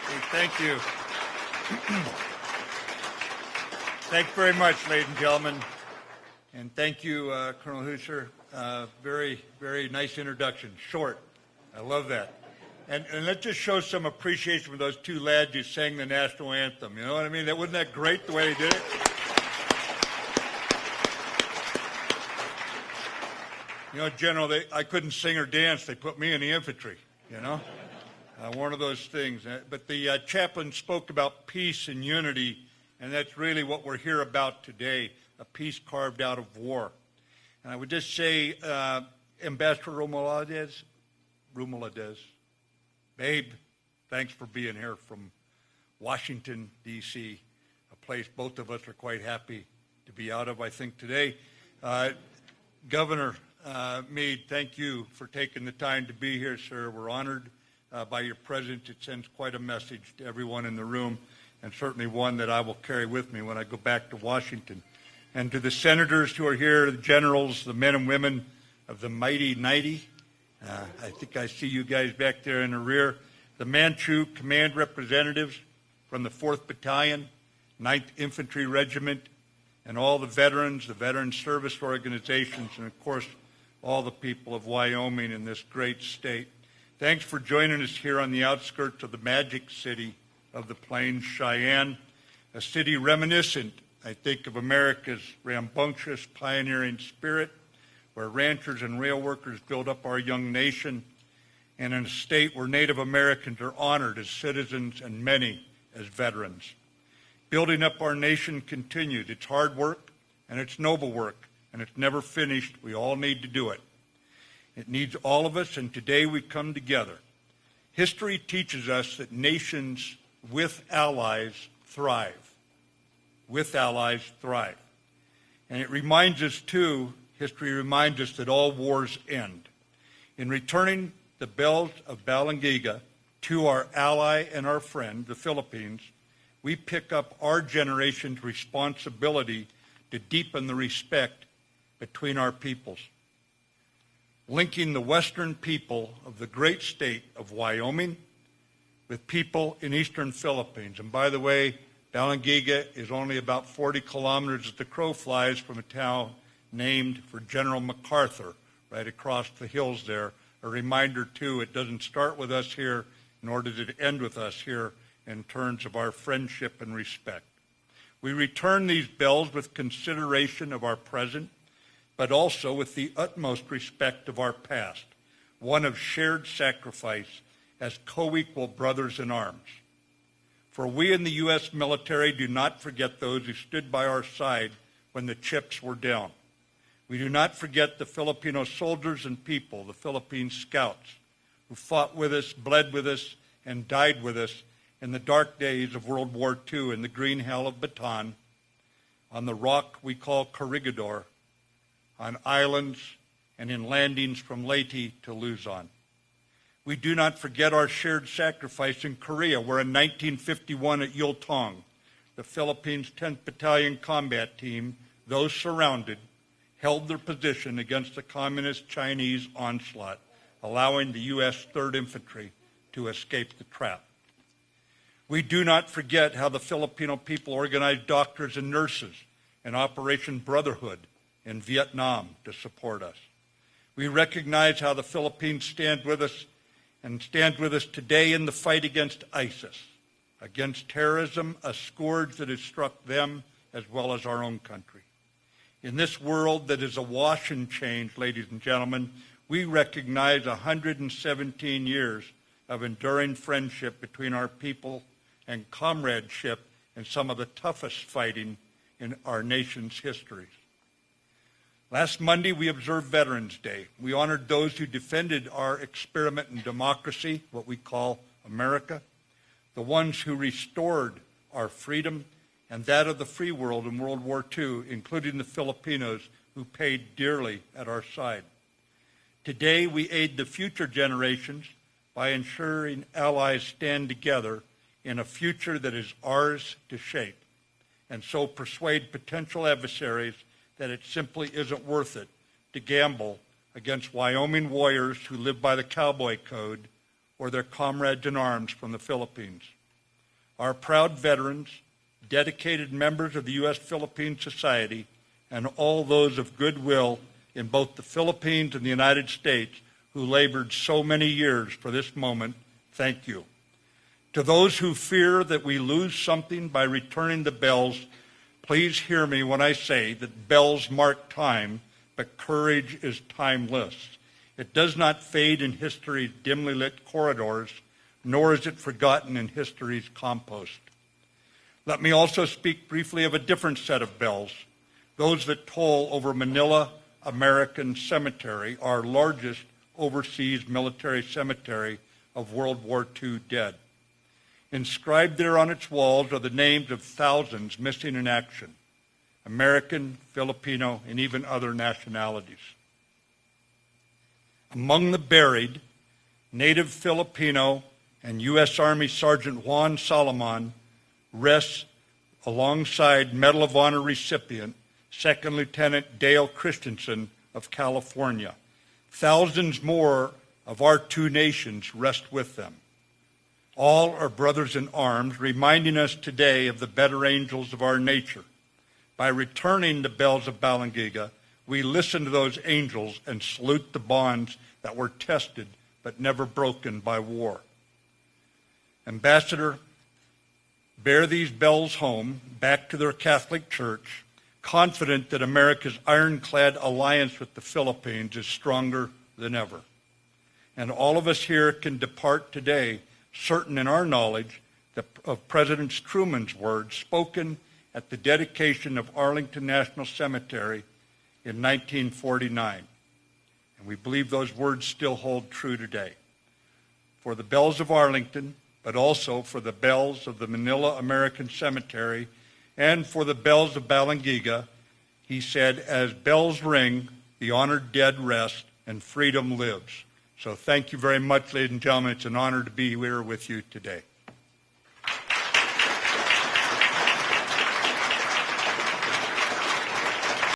Thank you. Thanks very much, ladies and gentlemen. And thank you, Colonel Hoosser. Very, very nice introduction. Short. I love that. And let's just show some appreciation for those two lads who sang the national anthem. You know what I mean? Wasn't that great the way they did it? You know, General, I couldn't sing or dance. They put me in the infantry, you know? One of those things. But the chaplain spoke about peace and unity, and that's really what we're here about today, a peace carved out of war. And I would just say, Ambassador Romualdez, babe, thanks for being here from Washington, D.C., a place both of us are quite happy to be out of, I think, today. Governor Meade, thank you for taking the time to be here, sir. We're honored by your presence. It sends quite a message to everyone in the room, and certainly one that I will carry with me when I go back to Washington. And to the senators who are here, the generals, the men and women of the mighty 90, I think I see you guys back there in the rear, the Manchu Command representatives from the 4th Battalion, 9th Infantry Regiment, and all the veterans, the veteran service organizations, and of course, all the people of Wyoming in this great state. Thanks for joining us here on the outskirts of the magic city of the Plains, Cheyenne, a city reminiscent, I think, of America's rambunctious pioneering spirit, where ranchers and rail workers built up our young nation, and in a state where Native Americans are honored as citizens and many as veterans. Building up our nation continued. It's hard work, and it's noble work, and it's never finished. We all need to do it. It needs all of us, and today we come together. History teaches us that nations with allies thrive. With allies thrive. And it reminds us, too, history reminds us that all wars end. In returning the bells of Balangiga to our ally and our friend, the Philippines, we pick up our generation's responsibility to deepen the respect between our peoples, linking the western people of the great state of Wyoming with people in eastern Philippines. And by the way, Balangiga is only about 40 kilometers as the crow flies from a town named for General MacArthur, right across the hills there. A reminder, too, it doesn't start with us here, nor does it end with us here in terms of our friendship and respect. We return these bells with consideration of our present, but also with the utmost respect of our past, one of shared sacrifice as co-equal brothers in arms. For we in the U.S. military do not forget those who stood by our side when the chips were down. We do not forget the Filipino soldiers and people, the Philippine Scouts, who fought with us, bled with us, and died with us in the dark days of World War II in the green hell of Bataan, on the rock we call Corregidor, on islands, and in landings from Leyte to Luzon. We do not forget our shared sacrifice in Korea, where in 1951 at Yultong, the Philippines' 10th Battalion Combat Team, those surrounded, held their position against the communist Chinese onslaught, allowing the U.S. 3rd Infantry to escape the trap. We do not forget how the Filipino people organized doctors and nurses in Operation Brotherhood in Vietnam to support us. We recognize how the Philippines stand with us today in the fight against ISIS, against terrorism, a scourge that has struck them as well as our own country. In this world that is awash in change, ladies and gentlemen, we recognize 117 years of enduring friendship between our people and comradeship in some of the toughest fighting in our nation's histories. Last Monday, we observed Veterans Day. We honored those who defended our experiment in democracy, what we call America, the ones who restored our freedom and that of the free world in World War II, including the Filipinos who paid dearly at our side. Today, we aid the future generations by ensuring allies stand together in a future that is ours to shape, and so persuade potential adversaries that it simply isn't worth it to gamble against Wyoming warriors who live by the cowboy code or their comrades in arms from the Philippines. our proud veterans, dedicated members of the U.S. Philippine Society, and all those of goodwill in both the Philippines and the United States who labored so many years for this moment, thank you. To those who fear that we lose something by returning the bells, please hear me when I say that bells mark time, but courage is timeless. It does not fade in history's dimly lit corridors, nor is it forgotten in history's compost. Let me also speak briefly of a different set of bells, those that toll over Philippine-American Cemetery, our largest overseas military cemetery of World War II dead. Inscribed there on its walls are the names of thousands missing in action, American, Filipino, and even other nationalities. Among the buried, native Filipino and U.S. Army Sergeant Juan Solomon rests alongside Medal of Honor recipient Second Lieutenant Dale Christensen of California. Thousands more of our two nations rest with them. All are brothers in arms, reminding us today of the better angels of our nature. By returning the bells of Balangiga, we listen to those angels and salute the bonds that were tested but never broken by war. Ambassador, bear these bells home, back to their Catholic Church, confident that America's ironclad alliance with the Philippines is stronger than ever. And all of us here can depart today certain in our knowledge of President Truman's words spoken at the dedication of Arlington National Cemetery in 1949. And we believe those words still hold true today. For the bells of Arlington, but also for the bells of the Manila-American Cemetery and for the bells of Balangiga, he said, as bells ring, the honored dead rest and freedom lives. So thank you very much, ladies and gentlemen. It's an honor to be here with you today.